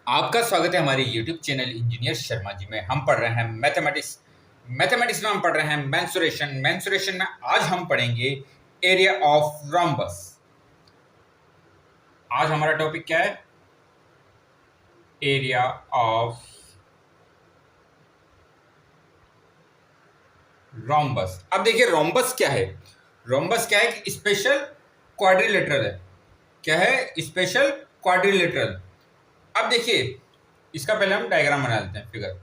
आपका स्वागत है हमारे YouTube channel engineer Sharma ji में। हम पढ़ रहे हैं मैथमेटिक्स। मैथमेटिक्स में हम पढ़ रहे हैं मेंसुरेशन। मेंसुरेशन में आज हम पढ़ेंगे एरिया ऑफ रोम्बस। आज हमारा टॉपिक क्या है? Area of rhombus. अब देखिए रोम्बस क्या है। रोम्बस क्या है कि स्पेशल क्वाड्रिलेटरल है। क्या है? Special quadrilateral. अब देखिए इसका पहले हम डायग्राम बना लेते हैं, फिगर।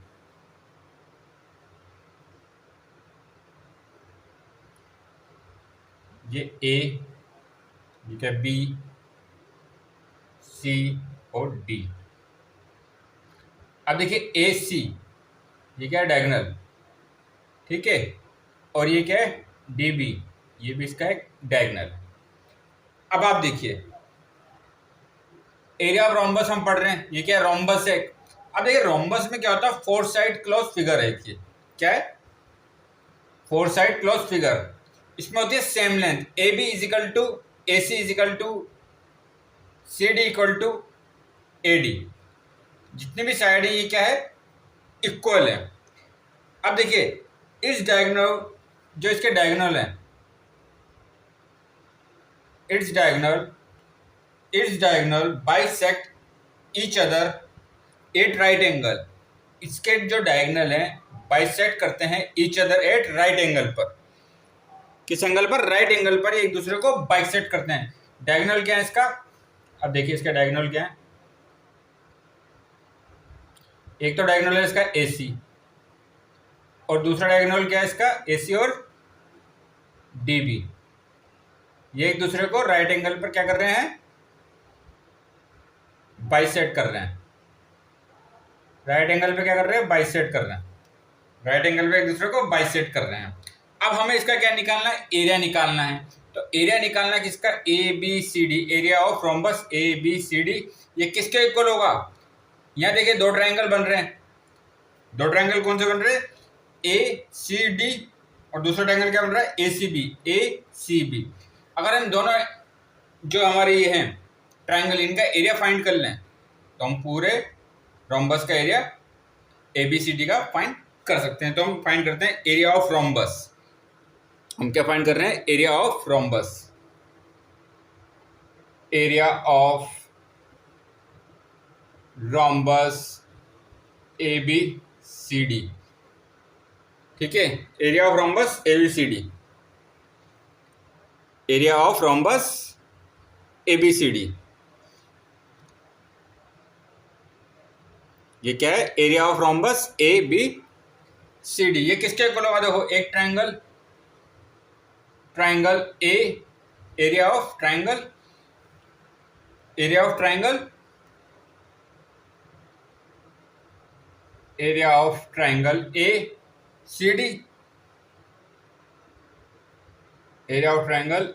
ये ए, ये क्या, बी, सी और डी। अब देखिए ए सी, ये क्या है? डायगोनल, ठीक है। और ये क्या है? डी बी, ये भी इसका एक डायगोनल। अब आप देखिए एरिया ऑफ रोम्बस हम पढ़ रहे हैं। ये क्या है? रोम्बस है। अब देखिए रोम्बस में क्या होता है? फोर साइड क्लोज फिगर है। ये क्या है? Four side close figure. इसमें होती है same length. A B equal to A C equal to C D equal to A D. जितनी भी साइड है ये क्या है? इक्वल है। अब देखिए इस डायगोनल, जो इसके डायगोनल है, its diagonal bisect each other at right angle. इसके जो डायगोनल है बाइसेक्ट करते हैं each other at right angle पर। किस एंगल पर? राइट एंगल पर एक दूसरे को बाइसेक्ट करते हैं। डायगोनल क्या है इसका? अब देखिए इसका डायगोनल क्या है। एक तो डायगोनल है इसका ए सी, और दूसरा डायगोनल क्या है इसका? ए सी और डी बी। ये एक दूसरे को राइट एंगल पर क्या कर रहे हैं? बाइसेक्ट कर रहे हैं। राइट एंगल पे क्या कर रहे हैं? बाइसेक्ट कर रहे हैं। राइट एंगल पे एक दूसरे को बाइसेक्ट कर रहे हैं। अब हमें इसका क्या निकालना है? एरिया निकालना है। तो एरिया निकालना है किसका? A B C D. Area of rhombus A B C D, ये किसके इक्वल होगा? यहाँ देखिए दो ट्रायंगल बन रहे हैं। दो ट्रायंगल कौन से बन रहे हैं? ए सी डी, और दूसरा ट्रायंगल क्या बन रहा है? ए C B. A C B. अगर हम दोनों जो हमारे ये हैं ट्रायंगल, इनका एरिया फाइंड कर लें तो हम पूरे रोम्बस का area A B C D का फाइंड कर सकते हैं। तो हम फाइंड करते हैं एरिया ऑफ रोम्बस। हम क्या फाइंड कर रहे हैं? Area of rhombus. Area of rhombus A B C D, ठीक है। Area of rhombus A B C D. Area of rhombus A B C D, ये क्या है? Area of rhombus A B C D. ये किसके equal होगा? देखो एक triangle, triangle A, area of triangle, area of triangle, area of triangle A C D, area of triangle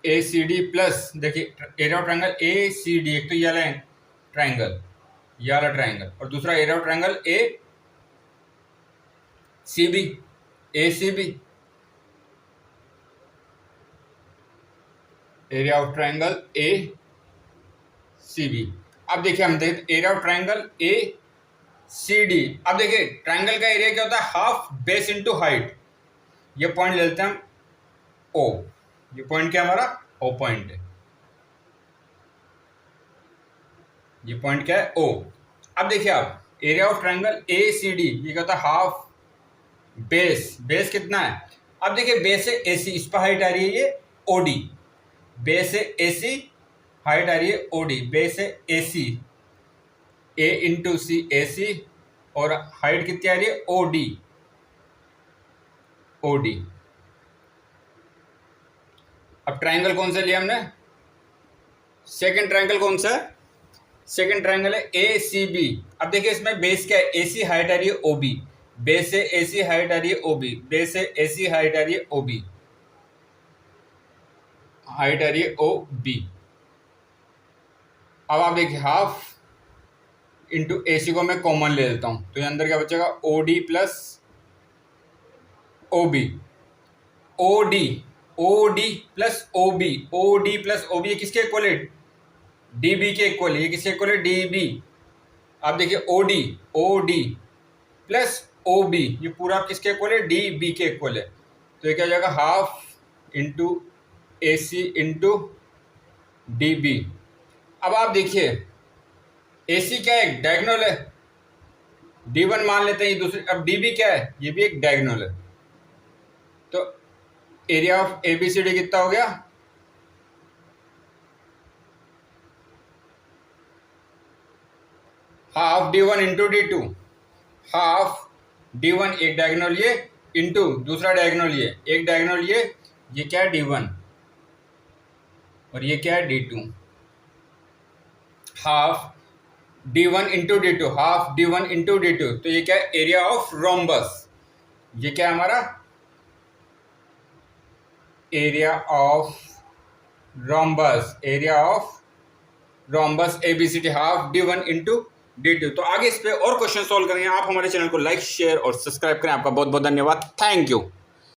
A C D plus, देखिए area of triangle A C D, एक तो ये वाला ट्रायंगल, ये वाला ट्रायंगल, और दूसरा area of triangle A C B, A C B. Area of triangle A C B. अब देखिए हम देखते area of triangle A C D. अब देखिए ट्रायंगल का एरिया क्या होता है? Half base into height. ये पॉइंट ले लेते हैं हम ओ। ये पॉइंट क्या हमारा? ओ पॉइंट है। ये पॉइंट क्या है? ओ। अब देखिए आप area of triangle A C D, ये क्या होता है? Half base. बेस कितना है? अब देखिए बेस है ए सी, इस पर हाइट आ रही है ये ओ डी। बेस है ए सी, हाइट आ रही है ओ डी। बेस है ए सी, ए इंटू सी, ए सी, और हाइट कितनी आ रही है? O D, O D. अब ट्रायंगल कौन सा लिया हमने? सेकंड ट्रायंगल कौन सा है? सेकंड ट्रायंगल है ए सी बी। अब देखिए इसमें बेस क्या है? ए सी, हाइट आ रही है ओ बी। बेस से ए सी, हाइट आ रही है ओ बी। बेस से ए सी, हाइट आ रही है ओ बी, हाइट आ रही है ओ बी। अब आप देखिए हाफ इंटू ए सी को मैं कॉमन ले लेता हूं, तो ये अंदर क्या बचेगा? O D plus O B. O D, O D plus O B. O D plus O B, ये किसके इक्वल है? डी बी के इक्वल है। ये किसके इक्वल है? D B. आप देखिए OD प्लस OB, ये पूरा किसके इक्वल है, DB के इक्वल है। तो ये क्या हो जाएगा, half into AC into DB। अब आप देखिए AC क्या है, डायगोनल है, D1 मान लेते हैं, ये दूसरी। अब DB क्या है, ये भी एक डायगोनल है। तो एरिया ऑफ ABCD कितना हो गया, half D1 into D2, half D1 एक डायगोनल ये इंटू दूसरा डायगोनल ये, एक डायगोनल ये क्या है D1 और ये क्या है D2, half D1 into D2, half D1 into D2। तो ये क्या है, एरिया ऑफ रोम्बस। ये क्या है हमारा, area of rhombus, area of rhombus ABCD, half D1 into D2। तो आगे इस पे और क्वेश्चन सॉल्व करेंगे। आप हमारे चैनल को लाइक, शेयर और सब्सक्राइब करें। आपका बहुत बहुत धन्यवाद। Thank you.